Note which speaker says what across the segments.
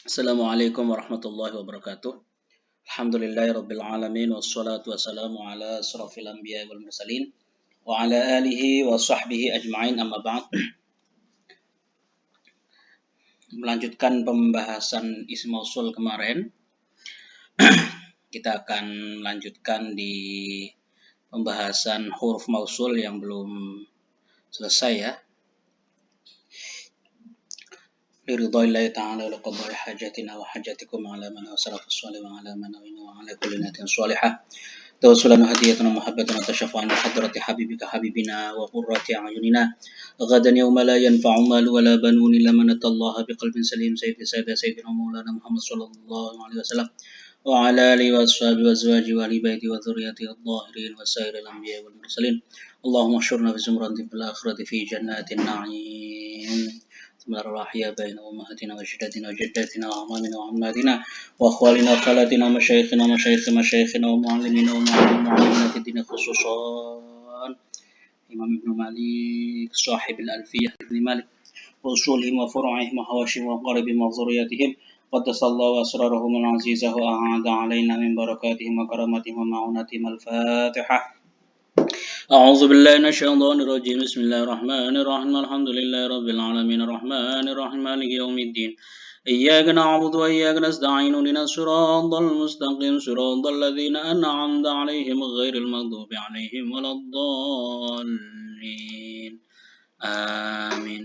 Speaker 1: Assalamualaikum warahmatullahi wabarakatuh. Alhamdulillahirabbil alamin wassalatu wassalamu ala asrofil anbiya wal mursalin wa ala alihi wa sahbihi ajma'in amma ba'd. Melanjutkan pembahasan ism mausul kemarin, kita akan melanjutkan di pembahasan huruf mausul yang belum selesai ya. Liridha'illahi ta'ala wa liqadha'i hajatina wa hajatikum ala man salafus salih wa ala man wa ala kulli niyatin salihah. توصلا هدية ومحبة وتشفعا بحضرة حبيبك حبيبنا وقرة أعيننا غدا يوم لا ينفع مال ولا بنون إلا من أتى الله بقلب سليم سيدنا مولانا محمد صلى الله عليه وسلم وعلى آله وأصحابه وأزواجه وأهل بيته وذريته الطاهرين وسائر الأنبياء والمرسلين اللهم احشرنا في زمرة في الآخرة في جنات النعيم ثم الرحية بين أمهاتنا وجداتنا وجداتنا وأعمامنا وعماتنا وأخوالنا وخالاتنا ومشايخنا ومشايخنا ومعلمينا ومعلمنا في الدين خصوصا إمام ابن مالك صاحب الألفية ابن مالك وأصولهم وفروعهم وحواشهم وقاربهم وذرياتهم قدس الله أسرارهم العزيزة وأعاد علينا من بركاتهم وكراماتهم ومعوناتهم الفاتحة. أعوذ بالله من الشيطان الرجيم بسم الله الرحمن الرحيم الحمد لله رب العالمين الرحمن الرحيم مالك يوم الدين إياك نعبد وإياك نستعين اهدنا الصراط المستقيم صراط الذين أنعمت عليهم غير المغضوب عليهم ولا الضالين آمين.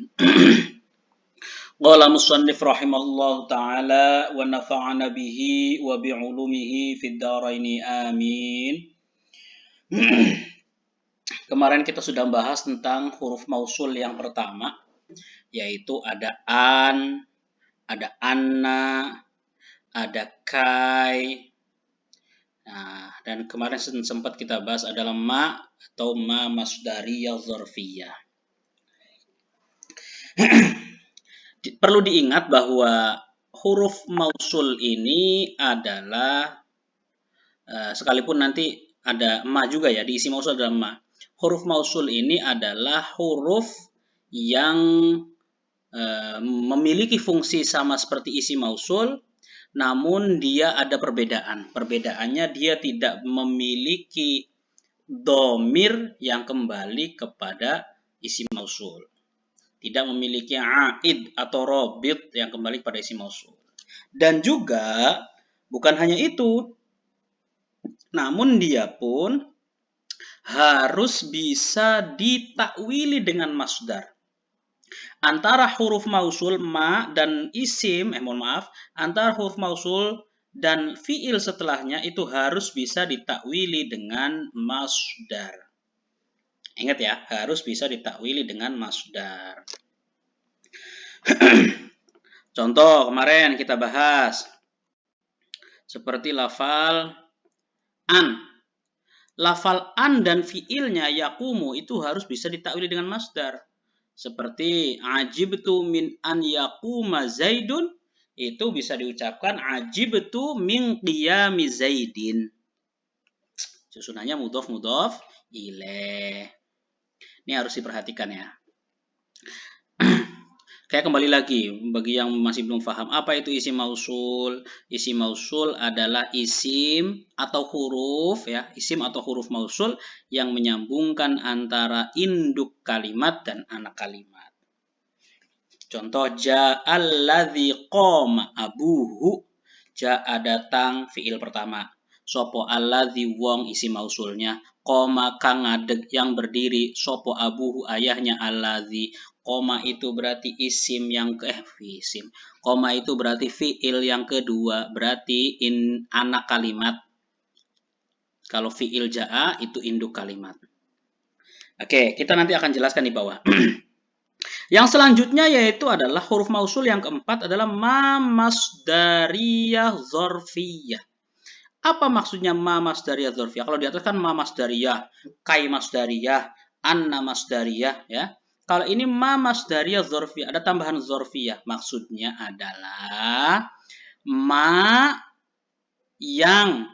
Speaker 1: قال المصنف رحمه الله تعالى ونفعنا به وبعلومه في الدارين آمين. Kemarin kita sudah bahas tentang huruf mausul yang pertama, yaitu ada an, ada anna, ada kai. Nah, dan kemarin sempat kita bahas adalah ma atau ma masdariyah dzarfiyah. Perlu diingat bahwa huruf mausul ini adalah sekalipun nanti ada ma juga ya, di isi mausul ada ma. Huruf mausul ini adalah huruf yang memiliki fungsi sama seperti isi mausul, namun dia ada perbedaan. Perbedaannya dia tidak memiliki dhamir yang kembali kepada isi mausul. Tidak memiliki aid atau robit yang kembali kepada isi mausul. Dan juga bukan hanya itu, namun dia pun harus bisa ditakwili dengan masdar. Antara huruf mausul ma dan isim, antara huruf mausul dan fiil setelahnya itu harus bisa ditakwili dengan masdar. Ingat ya, harus bisa ditakwili dengan masdar. Contoh kemarin kita bahas seperti lafal an. Lafal an dan fiilnya yakumu itu harus bisa ditakwili dengan masdar. Seperti ajibtu min an yakuma zaidun, itu bisa diucapkan ajibtu min qiyami zaidin. Susunannya mudhof ilaih. Ini harus diperhatikan ya. Kayak kembali lagi, bagi yang masih belum paham, apa itu isim mausul? Isim mausul adalah isim atau huruf ya, isim atau huruf mausul yang menyambungkan antara induk kalimat dan anak kalimat. Contoh, ja'alladzi qama abuhu. Ja'a datang, fiil pertama. Sopo alladzi wong isim mausulnya. Qama kang ngadeg yang berdiri. Sopo abuhu ayahnya alladzi. Koma itu berarti isim yang isim. Koma itu berarti fiil yang kedua, berarti anak kalimat. Kalau fiil ja'a itu induk kalimat. Oke, kita nanti akan jelaskan di bawah. Yang selanjutnya yaitu adalah huruf mausul yang keempat adalah ma masdariyah dzarfiyah. Apa maksudnya ma masdariyah dzarfiyah? Kalau di atas kan ma masdariyah, kai masdariyah, anna masdariyah ya. Kalau ini ma masdariyah dzarfiyah, ada tambahan dzarfiyah. Maksudnya adalah ma yang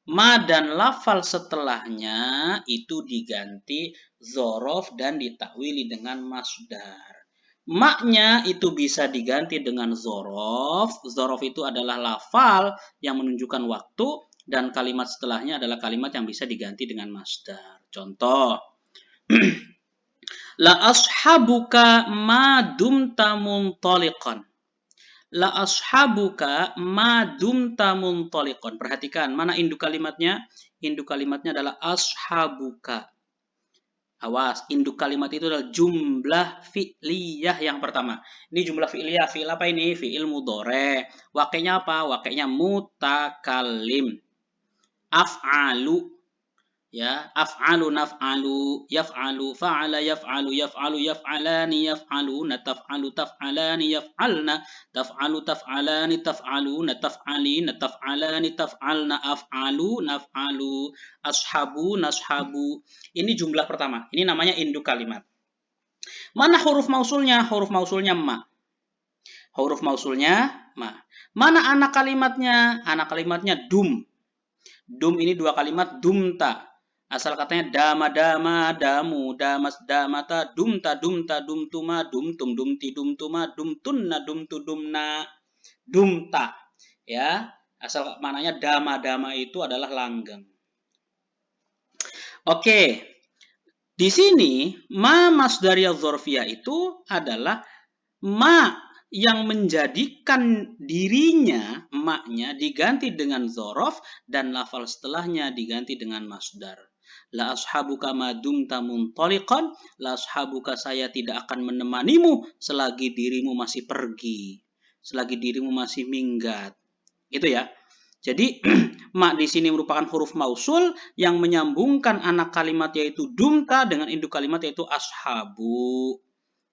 Speaker 1: ma dan lafal setelahnya itu diganti dzaraf dan ditakwili dengan masdar. maknya itu bisa diganti dengan zorof. Zorof itu adalah lafal yang menunjukkan waktu, dan kalimat setelahnya adalah kalimat yang bisa diganti dengan masdar. Contoh, la ashabuka ma dumta muntaliqan. La ashabuka ma dumta muntaliqan. Perhatikan, mana induk kalimatnya? Induk kalimatnya adalah ashabuka. Awas, induk kalimat itu adalah jumlah fi'liyah yang pertama. Ini jumlah fi'liyah. Fi'il apa ini? Fi'il mudhore. Wakilnya apa? Wakilnya mutakallim. Af'alu. Ya, af'alu naf'alu, yaf'alu fa'ala yaf'alu, yaf'alu yaf'alani yaf'aluna, taf'alu taf'alani yaf'alna, taf'alu taf'alani taf'aluna, taf'alina taf'alani taf'alna, af'alu naf'alu, ashabu nashabu. Ini jumlah pertama. Ini namanya induk kalimat. Mana huruf mausulnya? Huruf mausulnya ma. Huruf mausulnya ma. Mana anak kalimatnya? Anak kalimatnya dum. Dum ini dua kalimat dumta. Asal katanya dama dama damu damas damata dumta dumta dumtuma dumtum dumti dumtuma dumtunna dumtu dumna dumta. Ya, asal maknanya dama dama itu adalah langgeng. Oke. Di sini ma masdariyah dzarfiyah itu adalah ma yang menjadikan dirinya, maknya diganti dengan dzaraf dan lafal setelahnya diganti dengan masdar. La ashabuka ma dumta muntaliqan, la ashabuka saya tidak akan menemanimu selagi dirimu masih pergi, selagi dirimu masih minggat. Itu ya. Jadi ma di sini merupakan huruf mausul yang menyambungkan anak kalimat yaitu dumta dengan induk kalimat yaitu ashabu.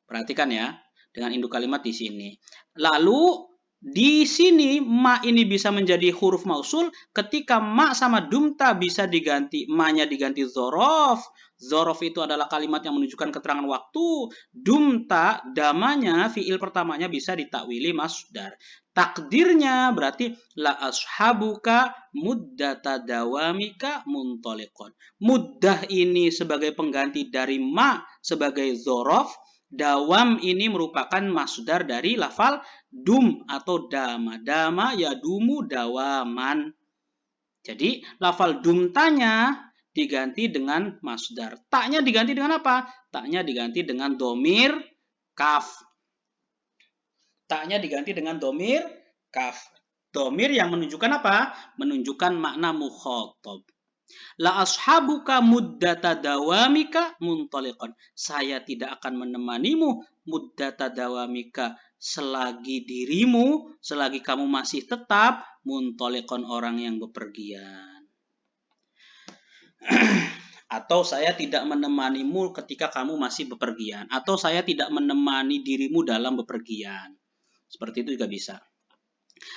Speaker 1: Perhatikan ya, dengan induk kalimat di sini. Lalu di sini ma ini bisa menjadi huruf mausul ketika ma sama dumta bisa diganti, ma-nya diganti dzaraf. Dzaraf itu adalah kalimat yang menunjukkan keterangan waktu. Dumta damanya fiil pertamanya bisa ditakwili masdar. Takdirnya berarti la ashabuka muddata dawamika muntaliqon. Muddah ini sebagai pengganti dari ma sebagai dzaraf. Dawam ini merupakan masdar dari lafal dum atau dama. Dama ya dumu dawaman. Jadi lafal dumtanya diganti dengan masdar. Taknya diganti dengan apa? Taknya diganti dengan domir kaf. Taknya diganti dengan domir kaf. Domir yang menunjukkan apa? Menunjukkan makna mukhatab. La ashabuka muddata dawamika muntaliqan. Saya tidak akan menemanimu muddata dawamika selagi dirimu, selagi kamu masih tetap muntaliqan orang yang bepergian. Atau saya tidak menemanimu ketika kamu masih bepergian. Atau saya tidak menemani dirimu dalam bepergian. Seperti itu juga bisa.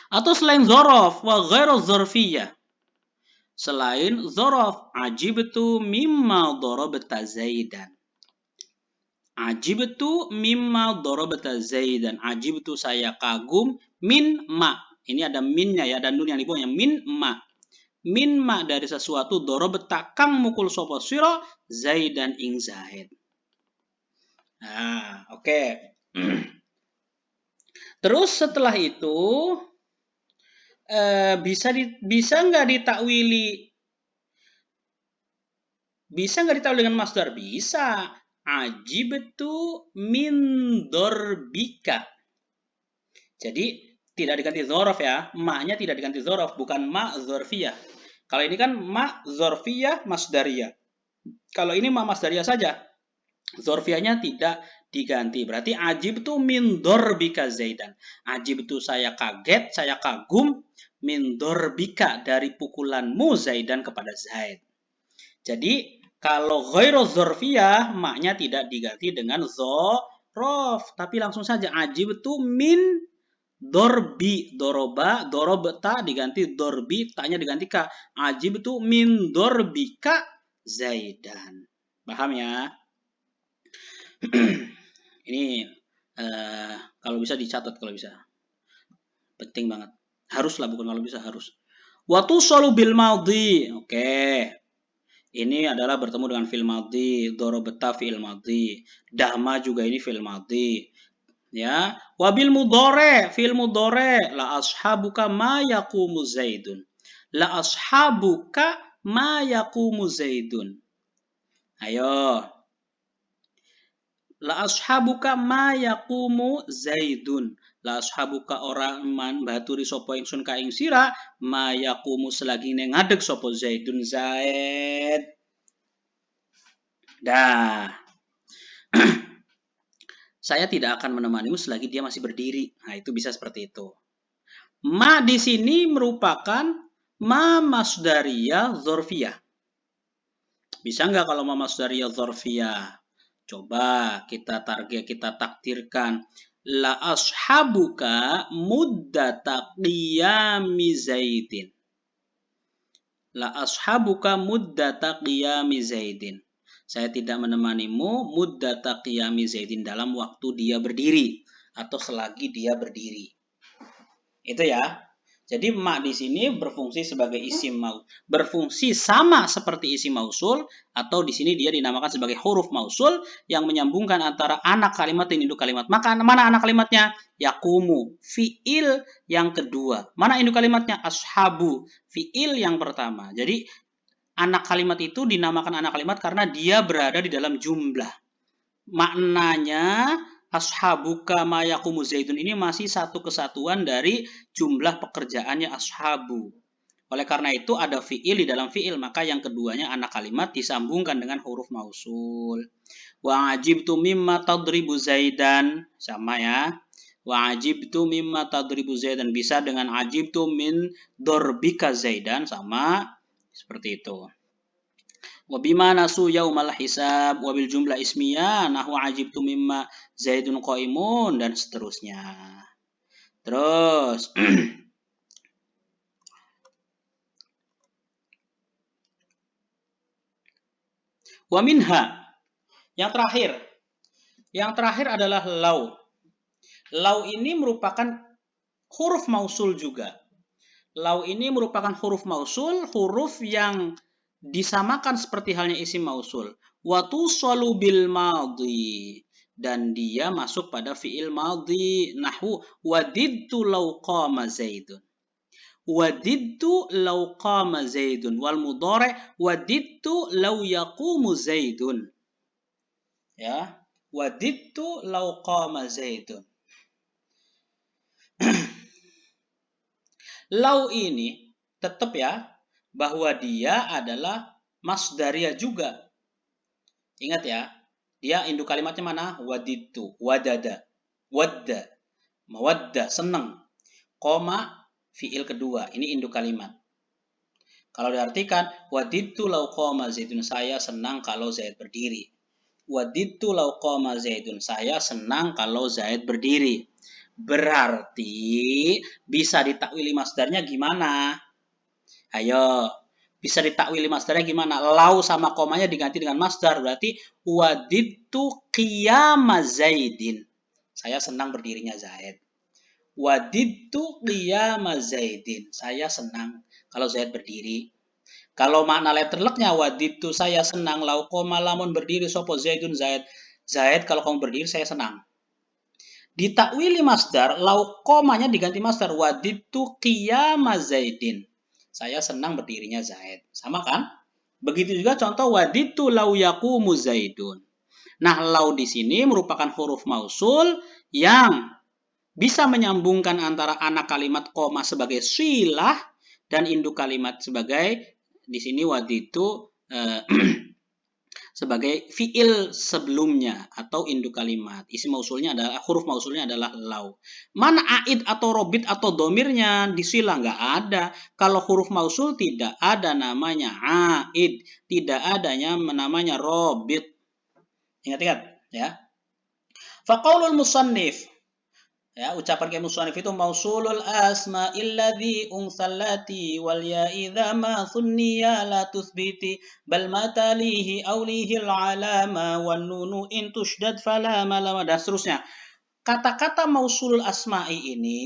Speaker 1: Atau selain dzaraf wa ghairu dzarfiyah. Selain dzaraf, ajibtu mimma darabta Zaidan. Ajibtu mimma darabta Zaidan. Ajibtu saya kagum min ma. Ini ada minnya ya, ada nun yang di bawahnya min ma. Min ma dari sesuatu darabta kang mukul sapa sira Zaidan ing Zaid. Nah, oke. Terus setelah itu bisa nggak ditakwili? Bisa nggak ditakwili dengan masdar? Bisa. Ajibtu min dorbika. Jadi tidak diganti dzaraf ya. Ma-nya tidak diganti dzaraf, bukan ma dzarfiyah. Kalau ini kan ma dzarfiyah masdariyah. Kalau ini ma masdariyah saja. Dzarfiyahnya tidak diganti. Berarti ajibtu min dorbika Zaidan. Ajibtu saya kaget, saya kagum min dorbika dari pukulanmu Zaidan kepada Zaid. Jadi kalau ghairu dzarfiyah, maknya tidak diganti dengan dzaraf, tapi langsung saja ajibtu min dorbi, doroba, dorobta diganti dorbi, taknya diganti ka. Ajibtu min dorbika Zaidan. Paham ya? Ini kalau bisa dicatat kalau bisa. Penting banget. Haruslah, bukan kalau bisa, harus. Wa tusalu bil madhi. Oke. Ini adalah bertemu dengan fi'il madhi, dorobta fi'il madhi, dahma juga ini fi'il madhi. Ya, wabil mudhari, fil mudhari, la ashabuka ma yaqumu Zaidun. La ashabuka ma yaqumu Zaidun. Ayo. La ashabuka ma yaqumu Zaidun. La ashabuka orang man baturi sapa ingsun ka ing sira ma yaqumu selagi ngadeg sapa Zaidun Zaid. Dah. Saya tidak akan menemanimu selagi dia masih berdiri. Nah, itu bisa seperti itu. Ma di sini merupakan ma masdariyah dzarfiyah. Bisa nggak kalau ma masdariyah dzarfiyah? Coba kita takdirkan. La ashabuka muddata qiyami Zaidin. La ashabuka muddata qiyami Zaidin. Saya tidak menemanimu muddata qiyami Zaidin dalam waktu dia berdiri atau selagi dia berdiri. Itu ya. Jadi ma di sini berfungsi sebagai isim berfungsi sama seperti isim mausul atau di sini dia dinamakan sebagai huruf mausul yang menyambungkan antara anak kalimat dan induk kalimat. Maka mana anak kalimatnya? Yakumu, fiil yang kedua. Mana induk kalimatnya? Ashabu, fiil yang pertama. Jadi anak kalimat itu dinamakan anak kalimat karena dia berada di dalam jumlah. Maknanya ashabuka ma yaqumu Zaidun ini masih satu kesatuan dari jumlah pekerjaannya ashabu. Oleh karena itu ada fiil di dalam fiil, maka yang keduanya anak kalimat disambungkan dengan huruf mausul. Wa ajibtu mimma tadribu Zaidan, sama ya. Wa ajibtu mimma tadribu Zaidan bisa dengan ajibtu min dorbika Zaidan, sama seperti itu. Wabima nasu yaumal hisab wabil jumlah ismiyah nahu ajibtu mimma Zaidun qaimun dan seterusnya. Terus wa minha yang terakhir. Yang terakhir adalah lau. Lau ini merupakan huruf mausul juga. Lau ini merupakan huruf mausul, huruf yang disamakan seperti halnya isim mausul. Wa tusalu bil madhi dan dia masuk pada fiil madhi nahwu wadidtu law qama Zaidun. Wadidtu law qama Zaidun wal mudhari wadidtu law yaqumu Zaidun. Ya, wadidtu law qama Zaidun. Law ini tetap ya bahwa dia adalah masdariyah juga. Ingat ya, dia induk kalimatnya mana? Waditu, wadada, wadda, mawadda, senang. Koma, fiil kedua. Ini induk kalimat. Kalau diartikan, waditu lau qoma Zaidun, saya senang kalau Zaid berdiri. Waditu lau qoma Zaidun, saya senang kalau Zaid berdiri. Berarti bisa ditakwili masdarnya gimana? Ayo, bisa ditakwili masdarnya gimana? Lau sama komanya diganti dengan masdar, berarti waditu qiyama Zaidin. Saya senang berdirinya Zaid. Waditu qiyama Zaidin. Saya senang kalau Zaid berdiri. Kalau makna letterleknya waditu saya senang lau koma lamun berdiri sopo Zaidun Zaid. Zaid kalau kamu berdiri saya senang. Ditakwili masdar, lau komanya diganti masdar waditu qiyama Zaidin. Saya senang berdirinya Zaid. Sama kan? Begitu juga contoh waditu lau yaqumu Zaidun. Nah, lau di sini merupakan huruf mausul yang bisa menyambungkan antara anak kalimat koma sebagai silah dan induk kalimat sebagai di sini waditu sebagai fiil sebelumnya atau induk kalimat. Isi mausulnya adalah huruf mausulnya adalah lau. Mana aid atau robit atau domirnya di sila nggak ada. Kalau huruf mausul tidak ada namanya aid, tidak adanya namanya robit. Ingat-ingat ya. Faqaulul musannif. Ya, ucapan kayak musannif itu mausulul asma illadhi unsallati wal ya idza ma thunniya la tuthbiti bal ma talihi awlihi alama wan nunu in tushdad fala malama dan seterusnya. Kata-kata mausulul asma'i ini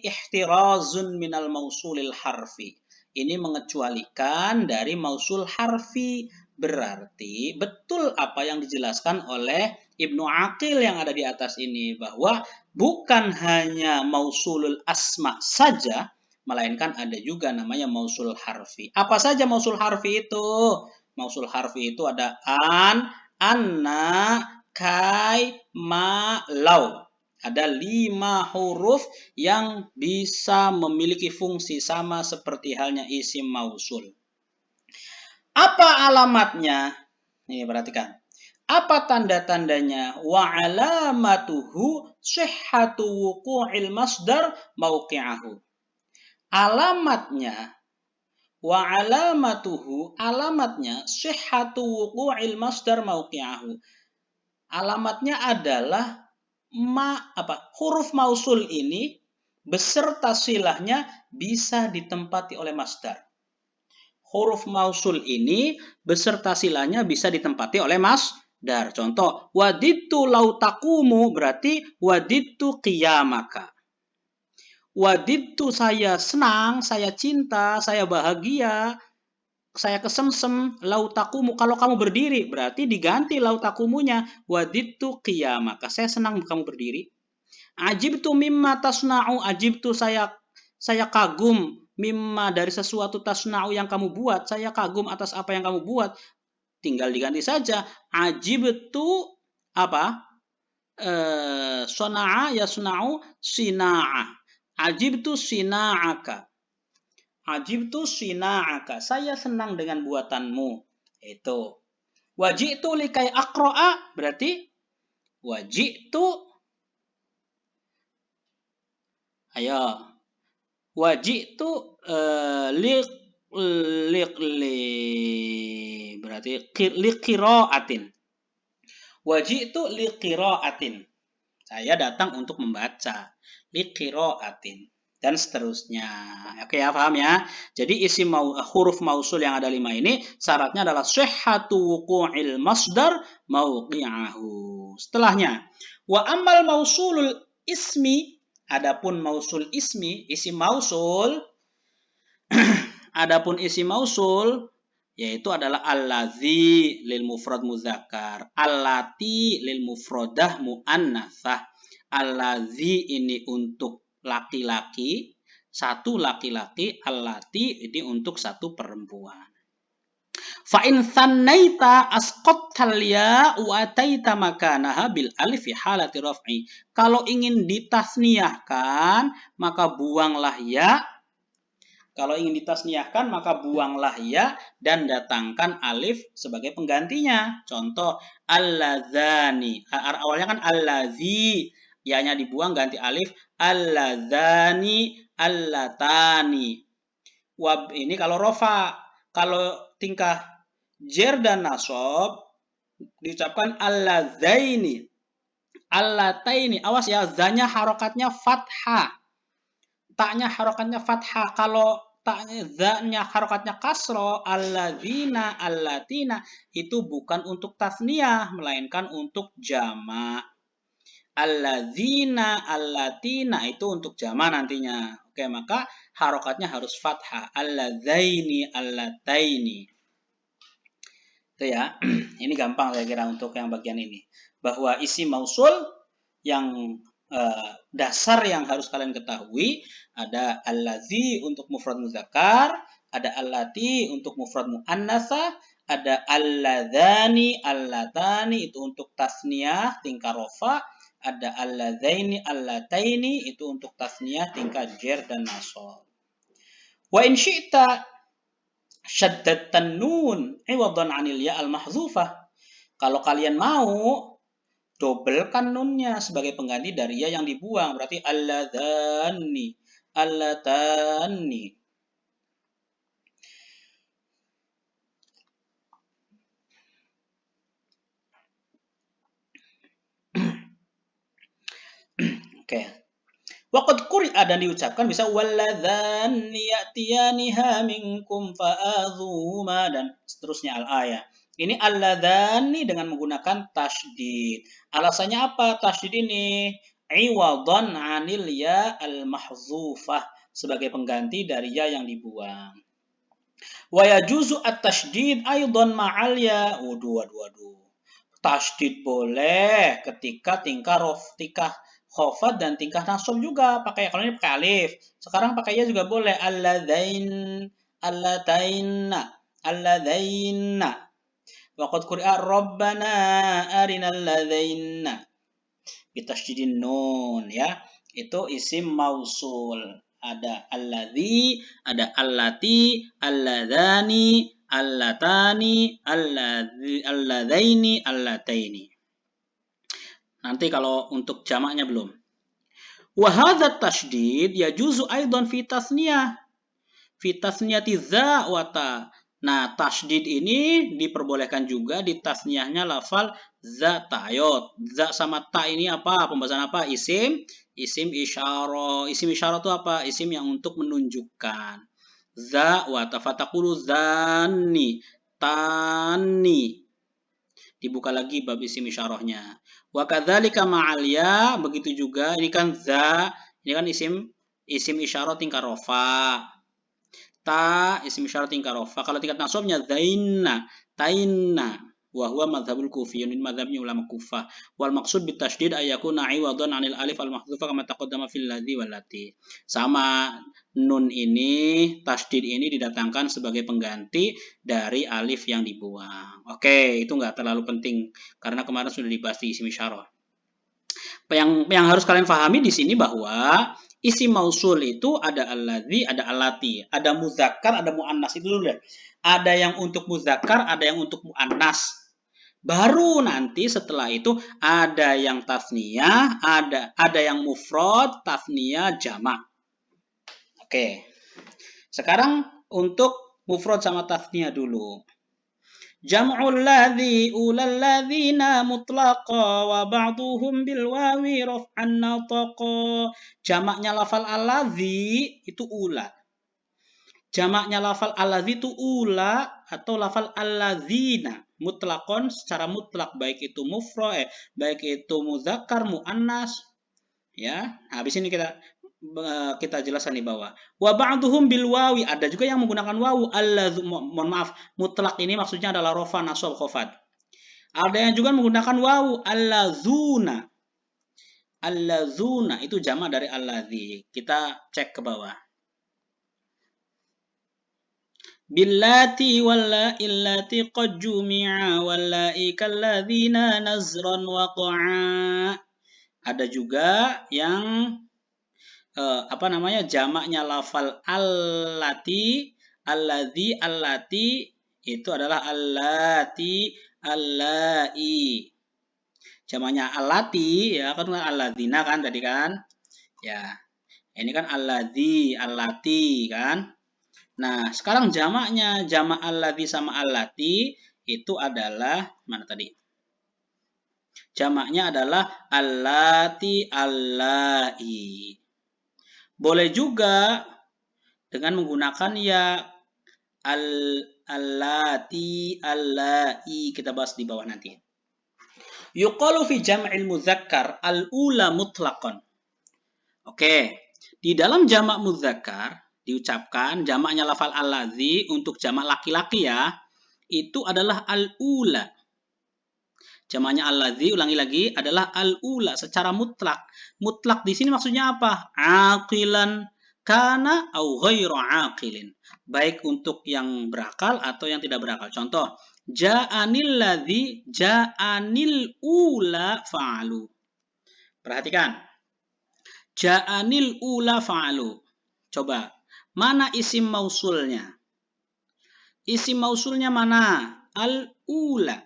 Speaker 1: ihtirazun minal mausulil harfi. Ini mengecualikan dari mausul harfi. Berarti betul apa yang dijelaskan oleh Ibnu Aqil yang ada di atas ini bahwa bukan hanya mausulul asma saja, melainkan ada juga namanya mausul harfi. Apa saja mausul harfi itu? Mausul harfi itu ada an, anna, kai, ma, lau. Ada 5 huruf yang bisa memiliki fungsi sama seperti halnya isim mausul. Apa alamatnya? Nih perhatikan. Apa tanda-tandanya? Wa alamatuhu sihhatu wuqu'il masdar mauqi'ahu. Alamatnya alamatnya sihhatu wuqu'il masdar mauqi'ahu. Alamatnya adalah huruf mausul ini beserta silahnya bisa ditempati oleh masdar. Huruf mausul ini beserta silahnya bisa ditempati oleh masdar. Contoh, wadittu lau taqumu berarti wadittu qiyamaka. Wadittu saya senang, saya cinta, saya bahagia, saya kesemsem, lau taqumu kalau kamu berdiri, berarti diganti lau taqumunya, wadittu qiyamaka. Saya senang kamu berdiri. Ajibtu mimma tasna'u, ajibtu saya kagum mimma dari sesuatu tasna'u yang kamu buat, saya kagum atas apa yang kamu buat. Tinggal diganti saja. Ajibtu apa? Sona'a yasna'u sina'a. Ajibtu sina'aka. Ajibtu sina'aka. Saya senang dengan buatanmu. Itu. Waji'tu likai aqra'a berarti waji'tu. Ayo. Waji'tu berarti liqira'atin. Waji'tu liqira'atin. Saya datang untuk membaca. Liqira'atin. Dan seterusnya. Oke ya, paham ya? Jadi huruf mausul yang ada 5 ini syaratnya adalah sihhatu wuqu'il masdar mauqi'ahu. Setelahnya, wa ammal mausulul ismi, adapun mausul ismi, isim mausul, adapun isim mausul yaitu adalah allazi lil mufrad muzakkar, allati lil mufradah muannatsah. Allazi ini untuk laki-laki, satu laki-laki, allati ini untuk satu perempuan. Fa in tsannaita asqattal ya wa ataita makanaha bil alif fi halati raf'i. Kalau ingin ditasniahkan, maka buanglah ya. Kalau ingin ditasniahkan, maka buanglah ya dan datangkan alif sebagai penggantinya. Contoh, alladzani. Awalnya kan allazi. Ya-nya dibuang, ganti alif. Alladzani, allatani. Wab ini kalau rofa. Kalau tingkah jer dan nasab, diucapkan alladzaini. Allataini. Awas ya, zanya harokatnya fathah. Taknya harokatnya fathah. Kalau taknya harokatnya kasro, alladzina, allatina, itu bukan untuk tasniyah, melainkan untuk jama'. Alladzina, allatina, itu untuk jama' nantinya. Oke, maka harokatnya harus fathah. Alladzaini, allataini. Itu ya. Ini gampang saya kira untuk yang bagian ini. Bahwa isi mausul yang dasar yang harus kalian ketahui ada allazi untuk mufrad muzakkar, ada allati untuk mufrad muannasah, ada alladzani, allatani itu untuk tasniyah tingkah rofa, ada alladzaini, allataini itu untuk tasniyah tingkah jer dan nasab. Wa in syi'ta syaddatan nun iwadan 'anil ya al-mahdzufah. Kalau kalian mau dobelkan nunnya sebagai pengganti dari ya yang dibuang. Berarti alladzani, allatani. Oke. Waqad quri'a dan diucapkan bisa walladzani ya'tiyaniha minkum fa'adhuma dan seterusnya al-ayah. Ini alladzani dengan menggunakan tasydid. Alasannya apa tasydid ini? Iwadan 'anil ya al-mahdzufah sebagai pengganti dari ya yang dibuang. Wa yajuzu at-tasydid aidan ma'al ya. Waduh. Tasydid boleh ketika tingkah khafad dan tingkah nasab juga pakai, kalau ini pakai alif. Sekarang pakai ya juga boleh. Alladzain, allatainna, alladzainna. Wa qad quri'a rabbana arinal ladzainna. Bitasydidin nun ya. Itu isim mausul. Ada alladzi, ada allati, alladzani, allatani, alladzaini, allataini. Nanti kalau untuk jamaknya belum. Wa hadzat tasydid yajuzu aidan fi tasniyah. Fi tasniyati za wa ta. Nah, tasydid ini diperbolehkan juga di tasniyahnya lafal za ta'yot. Za sama ta ini apa? Pembahasan apa? Isim isyarah. Isim isyarah itu apa? Isim yang untuk menunjukkan. Za wa ta fataqulu zanni, tani. Dibuka lagi bab isim isyarahnya. Wa kadzalika ma'al ya, begitu juga ini kan za, ini kan isim isyarah tingkah rafa. Ta isim isyarah tingkah rafa. Kalau tingkat nasabnya zainna, tainna. Wa huwa madzhabul kufiyyun, ini madzhabnya ulama Kufah. Wal maksud bitasydid ayakuna 'iwadan 'anil alif al mahdzufa kama taqaddama fil ladzi wal lati. Sama nun ini, tasydid ini didatangkan sebagai pengganti dari alif yang dibuang. Oke, itu enggak terlalu penting karena kemarin sudah dibahas di isim isyarah. Yang harus kalian pahami di sini bahwa isim mausul itu ada alladzi, ada allati, ada muzakkar, ada muannas. Itu dulu deh. Ada yang untuk muzakkar, ada yang untuk muannas. Baru nanti setelah itu ada yang tasniyah, ada yang mufrad, tasniyah, jamak. Oke. Sekarang untuk mufrad sama tasniyah dulu. Jam'ul ladzi ulal ladzina mutlaqa wa ba'duhum bil wawi raf'an nataqa. Jamaknya lafal alladzi itu ula. Jamaknya lafal alladzi itu ula atau lafal alladzina mutlaqon secara mutlak, baik itu mufrad, baik itu muzakkar, muannas. Ya, habis ini kita jelaskan di bawah. Wa ba'duhum bil wawi, ada juga yang menggunakan wawu. Mohon maaf, mutlak ini maksudnya adalah rafa, nasab, khafad. Ada yang juga menggunakan wawu, allazuna. Allazuna itu jamak dari alladzi. Kita cek ke bawah. Billati walla illati qad jumi'a wallai kalladzina nazran waqa'a. Ada juga yang jamaknya lafal allati, alladzi, allati itu adalah allati, allai. Jamaknya allati ya kan alladzina kan tadi kan? Ya. Ini kan alladzi, allati kan? Nah, sekarang jamaknya, jamak alladzi sama allati itu adalah mana tadi? Jamaknya adalah allati, allai. Boleh juga dengan menggunakan ya allati, allai. Kita bahas di bawah nanti. Yuqalu fi jam'il muzakkar al-ula mutlaqan. Oke, di dalam jamak muzakkar diucapkan jamaknya lafal alladzi untuk jamak laki-laki ya, itu adalah al-ula. Jamaknya alladzi, ulangi lagi, adalah al-ula secara mutlak. Mutlak di sini maksudnya apa? Aqilan kana au ghairu aqilin. Baik untuk yang berakal atau yang tidak berakal. Contoh, ja'anil ladzi, ja'anil ula fa'alu. Perhatikan. Ja'anil ula fa'alu. Coba, mana isim mausulnya? Isim mausulnya mana? Al-ula.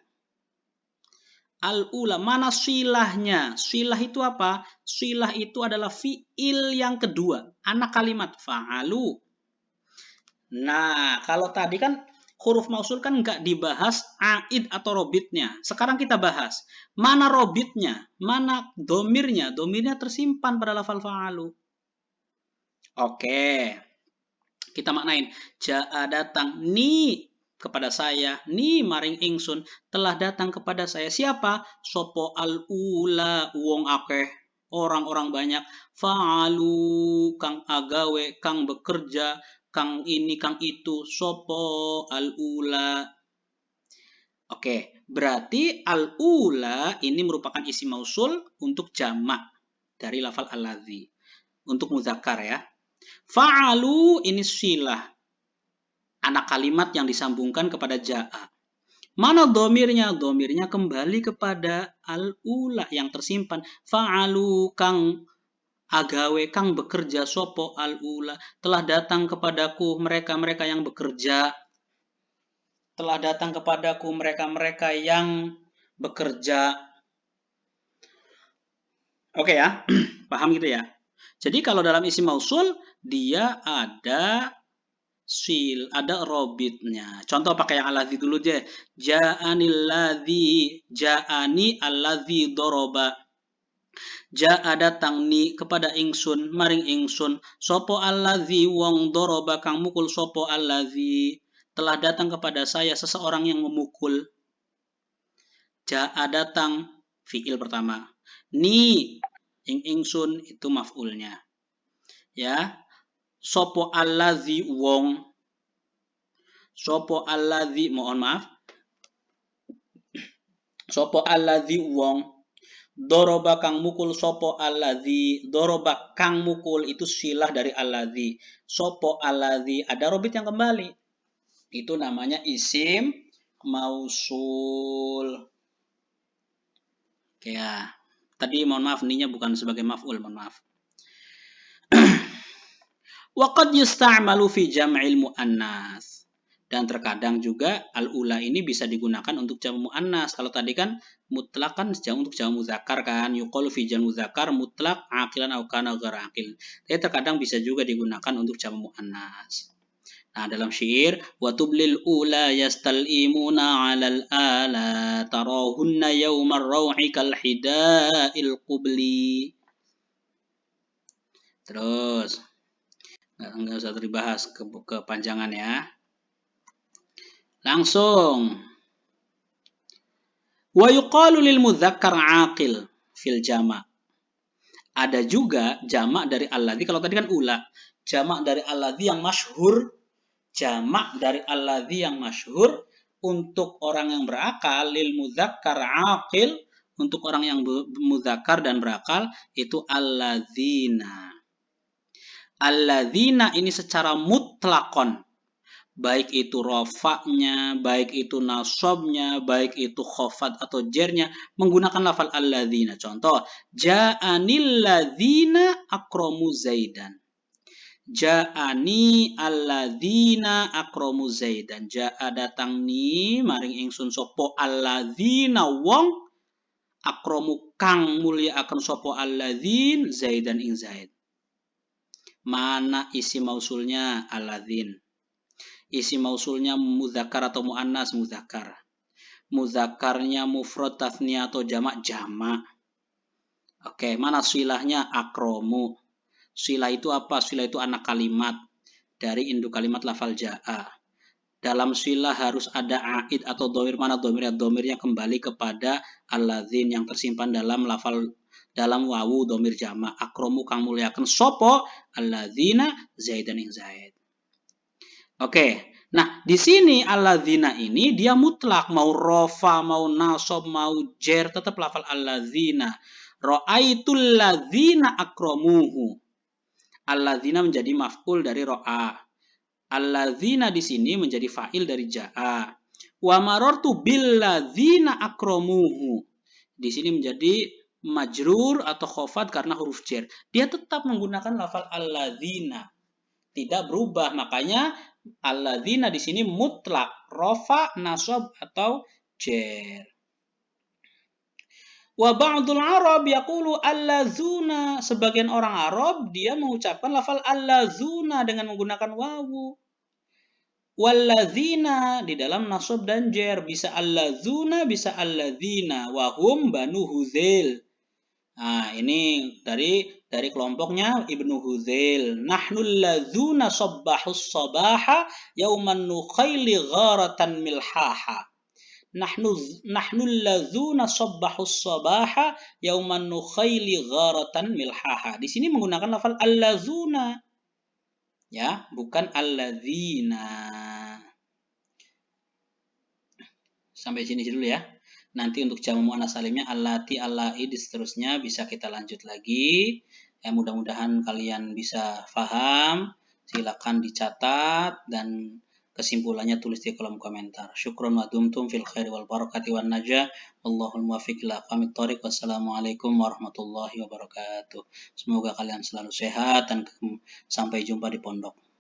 Speaker 1: Al-ula, mana silahnya? Silah itu apa? Silah itu adalah fi'il yang kedua. Anak kalimat fa'alu. Nah, kalau tadi kan huruf mausul kan nggak dibahas aid atau robitnya. Sekarang kita bahas. Mana robitnya? Mana domirnya? Domirnya tersimpan pada lafal fa'alu. Oke. Kita maknain. Ja'a datang. Ni kepada saya, ni maring ingsun telah datang kepada saya. Siapa? Sopo al-ula wong akeh, orang-orang banyak. Fa'alu kang agawe, kang bekerja, kang ini, kang itu. Sopo al-ula. Oke, berarti al-ula ini merupakan isim mausul untuk jamak. dari lafal alladzi. Untuk muzakkar ya. Fa'alu ini silah. Anak kalimat yang disambungkan kepada ja'a. Mana domirnya? Domirnya kembali kepada al-ula yang tersimpan. Fa'alu kang agawe kang bekerja sopo al-ula. Telah datang kepadaku mereka-mereka yang bekerja. Telah datang kepadaku mereka-mereka yang bekerja. Oke ya, paham gitu ya. Jadi kalau dalam isim mausul dia ada robitnya. Contoh pakai yang alladzi dulu aja. Ja'ani alladzi doroba. Ja'a datang ni kepada ingsun, maring ingsun. Sopo alladzi wong doroba kang mukul sopo alladzi. Telah datang kepada saya seseorang yang memukul. Ja'a datang, fi'il pertama. Ni ingsun itu maf'ulnya. Ya. Sopo alladzi wong. Sopo alladzi, mohon maaf. Sopo alladzi wong. Doroba kang mukul sopo alladzi. Doroba kang mukul itu silah dari alladzi. Sopo alladzi, ada robit yang kembali. Itu namanya isim mausul. Oke ya. Tadi mohon maaf, ninya bukan sebagai maf'ul, mohon maaf. Wa qad yusta'malu fi jam'il muannas. Dan terkadang juga al-ula ini bisa digunakan untuk jamu muannas. Kalau tadi kan mutlak kan untuk jamu muzakkar kan. Yuqalu fi jamu muzakkar mutlak aqilan aw kana ghairu aqil. Tapi terkadang bisa juga digunakan untuk jamu muannas. Nah, dalam syair wa tublil ula yastal'imuna 'alal ala tarahunna yawmar rawhi kal hida'il qubli. Terus enggak usah dibahas kepanjangan ya. Langsung. Wa yuqalu lil mudzakkar 'aqil fil jama'. Ada juga jamak dari alladzi, kalau tadi kan ula. Jamak dari alladzi yang masyhur. Jamak dari alladzi yang masyhur untuk orang yang berakal, lil mudzakkar 'aqil, untuk orang yang muzakkar dan berakal itu alladzina. Alladzina ini secara mutlakon, baik itu rofaknya, baik itu nasobnya, baik itu khofat atau jernya, menggunakan lafal alladzina. Contoh, ja'anil ladzina akramu zaidan. Ja'ani alladzina akramu zaidan. Ja'a datang ni maring ingsun sopo alladzina wong akramu kang mulia akan sopo alladzin zaidan ing zaid. Mana isi mausulnya alladzin? Isi mausulnya muzakkar atau muannas? Muzakkar. Muzakkarnya mufrad tasniyah atau jamak? Jamak. Oke, mana silahnya? Akramu. Silah itu apa? Silah itu anak kalimat dari induk kalimat lafal ja'a. Dalam silah harus ada aid atau domir. Mana domirnya? Domirnya kembali kepada alladzin yang tersimpan dalam lafal, dalam wawu domir jamak. Akramu kang muliakan sopo alladzina zaidan ing zaid. Oke. Nah, di sini alladzina ini dia mutlak, mau rofa, mau nasob, mau jer, tetap lafal alladzina. Ra'aitul ladzina akramuhu. Alladzina menjadi maf'ul dari ro'a. Alladzina di sini menjadi fa'il dari ja'a. Wa marartu bil ladzina akramuhu. Di sini menjadi majrur atau khofat karena huruf jer. Dia tetap menggunakan lafal alladzina. Tidak berubah. Makanya alladzina di sini mutlak, rofa, nasab atau jer. Wa ba'dul Arab yaqulu allazuna. Sebagian orang Arab dia mengucapkan lafal allazuna dengan menggunakan wawu. Wallazina di dalam nasab dan jer, bisa allazuna, bisa allazina. Wa hum banu Huzail. Nah, ini dari kelompoknya Ibnu Huzail. Nahnul ladzuna sabbahus sabaha yauman nukhaili gharatan milhaha. Nahnu ladzuna sabbahus sabaha yauman nukhaili gharatan milhaha. Di sini menggunakan lafal allazuna. Ya, bukan alladzina. Sampai sini dulu ya. Nanti untuk jamu muannas salimnya allati, allai, dan seterusnya bisa kita lanjut lagi. Ya, mudah-mudahan kalian bisa paham. Silakan dicatat dan kesimpulannya tulis di kolom komentar. Syukron wa dumtum fil khairi wal barakati wan najah. Allahul muwaffiq ila aqwamit thoriq. Wassalamualaikum warahmatullahi wabarakatuh. Semoga kalian selalu sehat dan sampai jumpa di pondok.